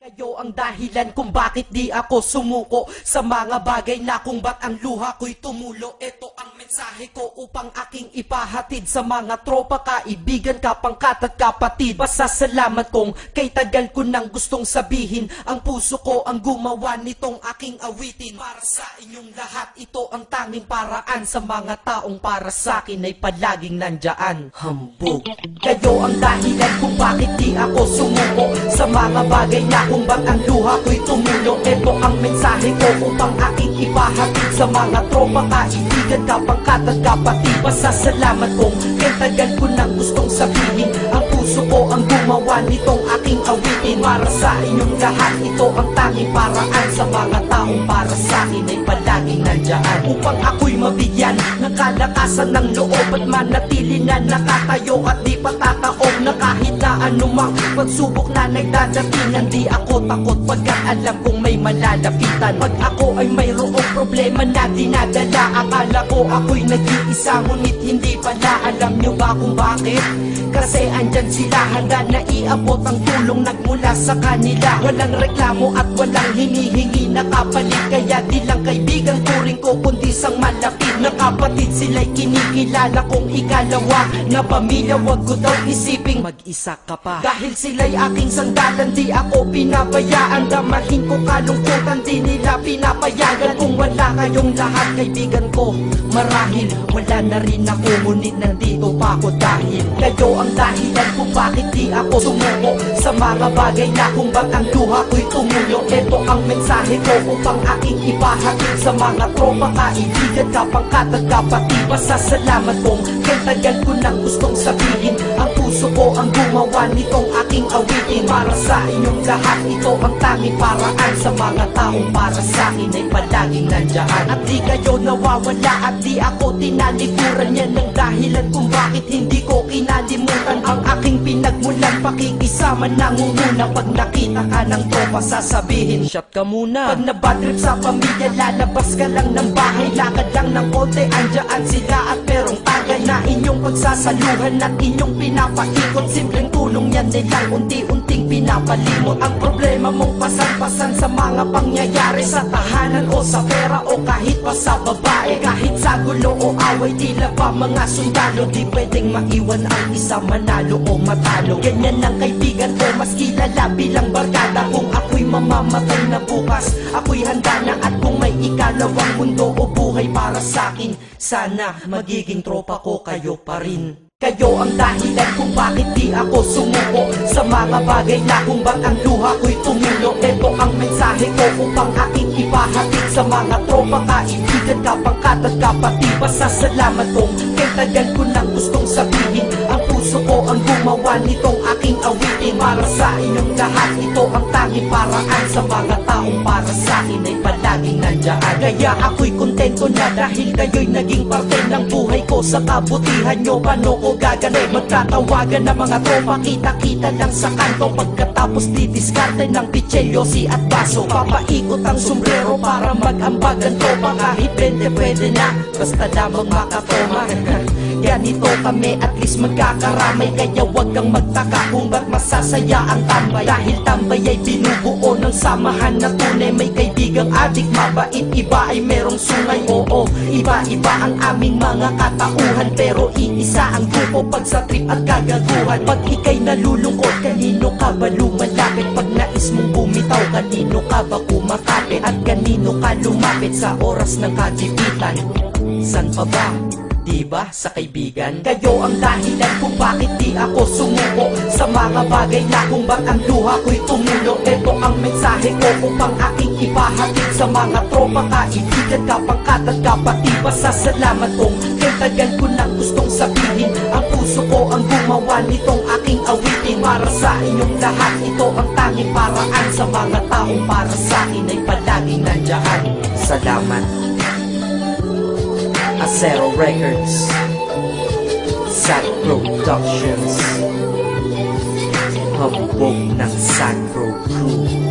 Kayo ang dahilan kung bakit di ako sumuko sa mga bagay na kung ba't ang luha ko'y tumulo. Ito ang mensahe ko upang aking ipahatid sa mga tropa, kaibigan, kapangkat at kapatid. Pasasalamat kong kay tagal ko nang gustong sabihin, ang puso ko ang gumawa nitong aking awitin. Para sa inyong lahat, ito ang tanging paraan sa mga taong para sa akin ay palaging nandyan. Hambog. Kayo ang dahilan kung bakit di ako sumuko sa mga bagay na kung ba't ang luha ko'y tumulo. Ito ang mensahe ko upang aking ipahatid sa mga tropa, kaibigan, kapangkat at kapatid. Pasasalamat kong kay tagal ko nang gustong sabihin, ang puso ko ang gumawa nitong aking awitin. Para sa inyong lahat, ito ang tanging paraan sa mga taong para sa akin ay palaging nandyan. Upang ako'y mabigyan ng kalakasan ng loob at manatili na nakatayo at di patataob na kahit na anumang pagsubok na nagdadatingan. Di ako takot pagkat alam kong may malalapitan. Pag ako ay mayroong problema na dinadala, akala ko ako'y nag-iisa, ngunit hindi pala. Alam nyo ba kung bakit? Kasi andyan sila, handa na iabot ang tulong nagmula sa kanila. Walang reklamo at walang hinihingi na kapalit, kaya di lang kaibigan turing ko kundi sang malapit na kapatid. Sila'y kinikilala kong ikalawa na pamilya, wag ko daw isiping mag-isa ka pa. Dahil sila'y aking sandalan, di ako pinabayaan. Damahin ko kalungkutan, di nila pinapayagan. Kung wala kayong lahat kaibigan ko, marahil wala na rin ako, ngunit nandito pa ako dahil kayo ang dahilan kung bakit di ako sumuko sa mga bagay na kung ba't ang luha ko'y tumulo. Ito ang mensahe ko upang aking ipahatid sa mga tropa, kaibigan, kapangkat at kapatid. Pasasalamat kong kay tagal ko nang gustong sabihin, ang puso ko ang gumawa nitong aking awitin. Para sa inyong lahat, ito ang tanging paraan sa mga taong para sa akin ay palaging nandyan. At di kayo nawawala at di ako tinalikuran, yan ang dahilan kung bakit hindi ko kinalimutan ang aking pinagmulan. Pakikisama nangunguna, pag nakita ka ng tropa sasabihin shot ka muna. Pag nabadrip sa pamilya, lalabas ka lang ng bahay, lakad lang ng konti, andyan sila at merong tagay na inyong pagsasaluhan at inyong pinapaikot. Simpleng tulong yan nilang unti-unting pinapalimot ang problema mong pasan-pasan sa mga pangyayari sa tahanan o sa pera o kahit pa sa babae. Kahit sa gulo o away, tila ba mga sundalo, di pwedeng maiwan ang isa, manalo o matalo. Ganyan ang kaibigan ko, mas kilala bilang barkada. Kung ako'y mamamatay na bukas, ako'y handa na. At kung may ikalawang mundo o buhay para sa'kin, sana magiging tropa ko kayo pa rin. Kayo ang dahilan kung bakit di ako sumuko sa mga bagay na kung ba't ang luha ko'y tumulo. Ito ang mensahe ko upang aking ipahatid sa mga tropa, kaibigan, kapangkat at kapatid. Pasasalamat kong kay tagal ko nang gustong sabihin, ang puso ko ang gumawa nitong aking awitin. Para sa inyong lahat, ito ang tanging paraan sa mga taong para sa akin ay palaging nandyan. Kaya ako'y kontento na dahil kayo'y naging parte ng buhay ko. Sa kabutihan nyo, paano ko gaganay? Magtatawagan ng mga tropa, kita-kita lang sa kanto. Pagkatapos didiskarte ng pitselyosi at baso, papaikot ang sombrero para mag-ambag ang tropa. Kahit 20 pwede na, basta lamang makatoma. Ganito kami, at least magkakaramay. Kaya wag kang magtaka kung ba't masasaya ang tambay. Dahil tambay ay binubuo ng samahan na tunay. May kaibigang adik, mabait, iba ay merong sungay. Oo, iba-iba ang aming mga katauhan, pero iisa ang grupo pag sa trip at kagaguhan. Pag ika'y nalulungkot, kanino ka ba lumalapit? Pag nais mong bumitaw, kanino ka ba kumakapit? At kanino ka lumapit sa oras ng kagipitan? San pa ba? Diba sa kaibigan? Kayo ang dahilan kung bakit di ako sumuko sa mga bagay na kung ba't ang luha ko'y tumulo. Ito ang mensahe ko upang aking ipahatid sa mga tropa, kaibigan, kapangkat at kapatid. Pasasalamat kong kay tagal ko nang gustong sabihin, ang puso ko ang gumawa nitong aking awitin. Para sa inyong lahat, ito ang tanging paraan sa mga taong para sa akin ay palaging nandyan. Salamat. Acero Records, Sad Productions, hambog ng Sacro Crew.